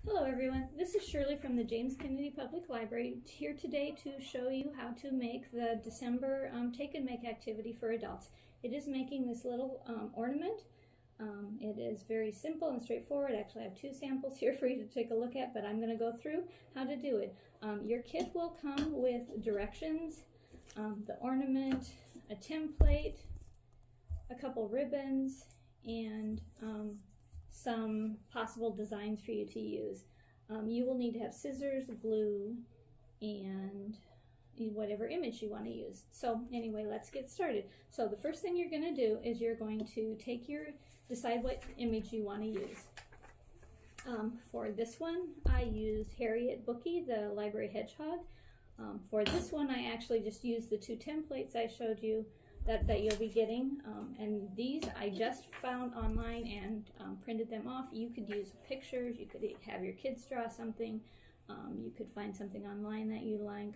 Hello everyone, this is Shirley from the James Kennedy Public Library, here today to show you how to make the December Take and Make activity for adults. It is making this little ornament. It is very simple and straightforward. Actually, I have two samples here for you to take a look at, but I'm going to go through how to do it. Your kit will come with directions, the ornament, a template, a couple ribbons, and some possible designs for you to use. You will need to have scissors, glue, and whatever image you want to use. So anyway, let's get started. So the first thing you're going to do is you're going to decide what image you want to use. For this one, I used Harriet Bookie, the library hedgehog. For this one, I actually just used the two templates I showed you that you'll be getting, and these I just found online and printed them off. You could use pictures, you could have your kids draw something, you could find something online that you like,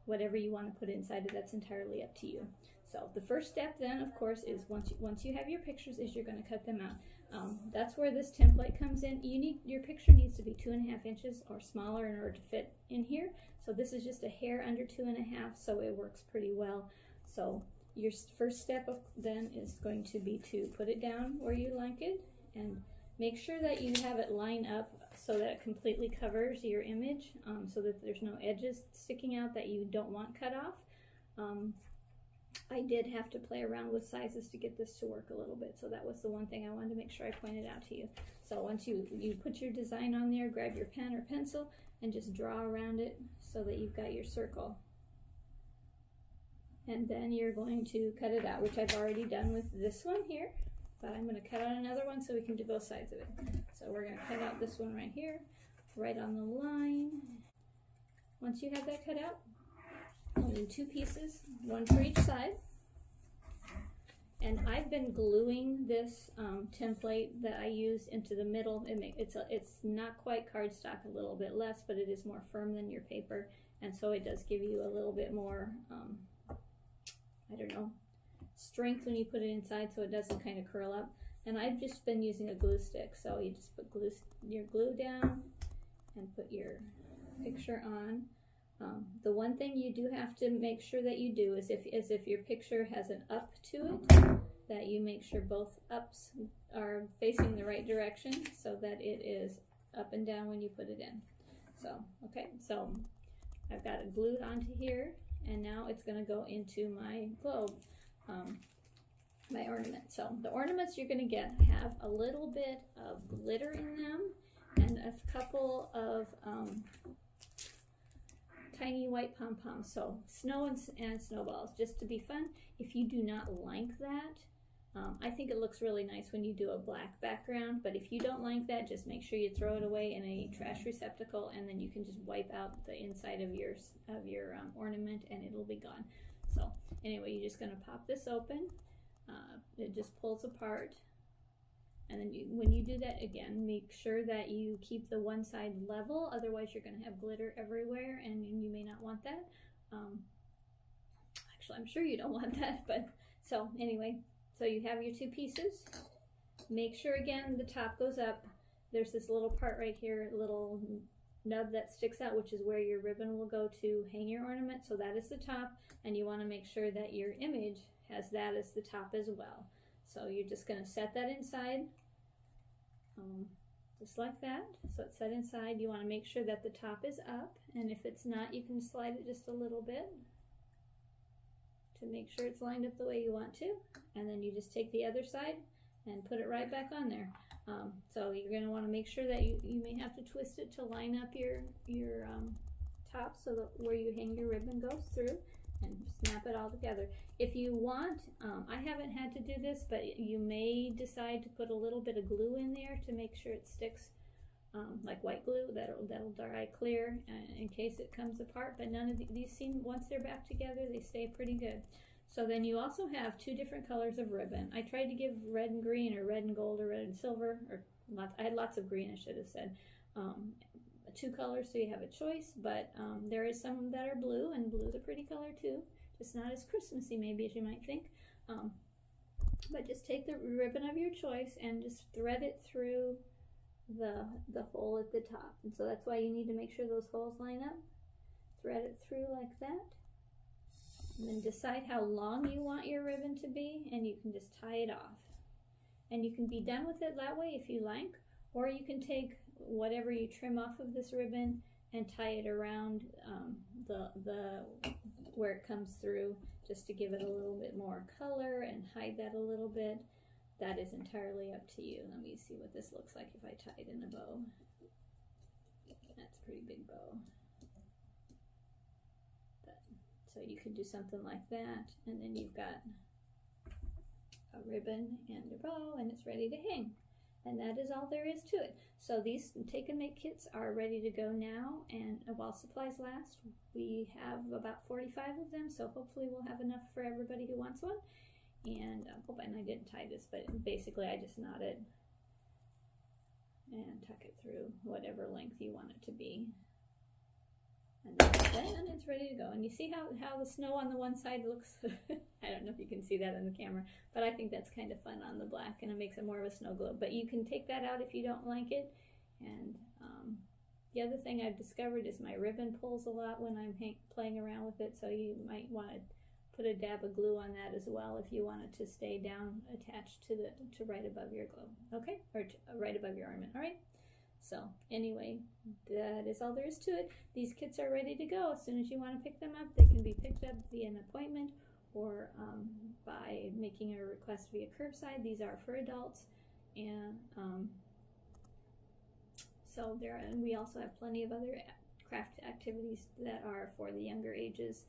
whatever you want to put inside it, that's entirely up to you. So the first step then, of course, is once you have your pictures, is you're going to cut them out. That's where this template comes in. Your picture needs to be 2.5 inches or smaller in order to fit in here. So this is just a hair under 2.5, so it works pretty well. So your first step then is going to be to put it down where you like it, and make sure that you have it line up so that it completely covers your image, so that there's no edges sticking out that you don't want cut off. I did have to play around with sizes to get this to work a little bit, so that was the one thing I wanted to make sure I pointed out to you. So once you put your design on there, grab your pen or pencil and just draw around it so that you've got your circle. And then you're going to cut it out, which I've already done with this one here, but I'm going to cut out another one so we can do both sides of it. So we're going to cut out this one right here, right on the line. Once you have that cut out, you'll need two pieces, one for each side. And I've been gluing this template that I used into the middle. It's not quite cardstock, a little bit less, but it is more firm than your paper, and so it does give you a little bit more I don't know, strength when you put it inside, so it doesn't kind of curl up. And I've just been using a glue stick, so you just put your glue down and put your picture on. The one thing you do have to make sure that you do is if your picture has an up to it, that you make sure both ups are facing the right direction so that it is up and down when you put it in. So, okay, so I've got it glued onto here. And now it's going to go into my globe, my ornament. So the ornaments you're going to have a little bit of glitter in them and a couple of tiny white pom-poms. So snow and snowballs, just to be fun. If you do not like that, I think it looks really nice when you do a black background, but if you don't like that, just make sure you throw it away in a trash receptacle, and then you can just wipe out the inside of your ornament and it'll be gone. So anyway, you're just going to pop this open. It just pulls apart, and then when you do that, again, make sure that you keep the one side level, otherwise you're going to have glitter everywhere and you may not want that. Actually, I'm sure you don't want that, but so anyway. So you have your two pieces. Make sure again the top goes up. There's this little part right here, little nub that sticks out, which is where your ribbon will go to hang your ornament. So that is the top, and you want to make sure that your image has that as the top as well. So you're just going to set that inside, just like that. So it's set inside. You want to make sure that the top is up, and if it's not, you can slide it just a little bit to make sure it's lined up the way you want to, and then you just take the other side and put it right back on there. So you're going to want to make sure that you may have to twist it to line up your top so that where you hang your ribbon goes through, and snap it all together. If you want, I haven't had to do this, but you may decide to put a little bit of glue in there to make sure it sticks, like white glue, that'll dry clear in case it comes apart, but none of these seem, once they're back together, they stay pretty good. So then you also have two different colors of ribbon. I tried to give red and green, or red and gold, or red and silver, or I had lots of green, I should have said. Two colors, so you have a choice, but there is some that are blue, and blue's a pretty color too, just not as Christmassy maybe as you might think. But just take the ribbon of your choice and just thread it through the hole at the top. And so that's why you need to make sure those holes line up. Thread it through like that. And then decide how long you want your ribbon to be, and you can just tie it off. And you can be done with it that way if you like, or you can take whatever you trim off of this ribbon and tie it around the where it comes through, just to give it a little bit more color and hide that a little bit. That is entirely up to you. Let me see what this looks like if I tie it in a bow. That's a pretty big bow. So you could do something like that, and then you've got a ribbon and a bow, and it's ready to hang. And that is all there is to it. So these take and make kits are ready to go now, and while supplies last, we have about 45 of them, so hopefully we'll have enough for everybody who wants one. And and I didn't tie this, but basically I just knot it and tuck it through whatever length you want it to be. And then it's ready to go. And you see how the snow on the one side looks? I don't know if you can see that in the camera, but I think that's kind of fun on the black, and it makes it more of a snow globe. But you can take that out if you don't like it. And the other thing I've discovered is my ribbon pulls a lot when I'm playing around with it, so you might want to put a dab of glue on that as well if you want it to stay down attached to right above your globe, okay? Or right above your ornament, all right? So anyway, that is all there is to it. These kits are ready to go. As soon as you want to pick them up, they can be picked up via an appointment or by making a request via curbside. These are for adults, and so and we also have plenty of other craft activities that are for the younger ages.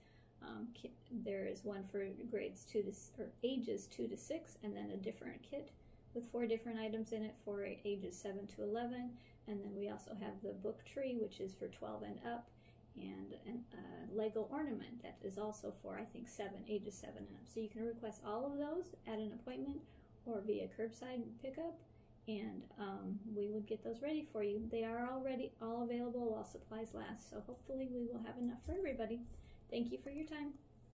There is one for ages 2 to 6, and then a different kit with 4 different items in it for ages 7 to 11. And then we also have the book tree, which is for 12 and up, and a Lego ornament that is also for, I think, ages 7 and up. So you can request all of those at an appointment or via curbside pickup, and we would get those ready for you. They are already all available while supplies last, so hopefully we will have enough for everybody. Thank you for your time.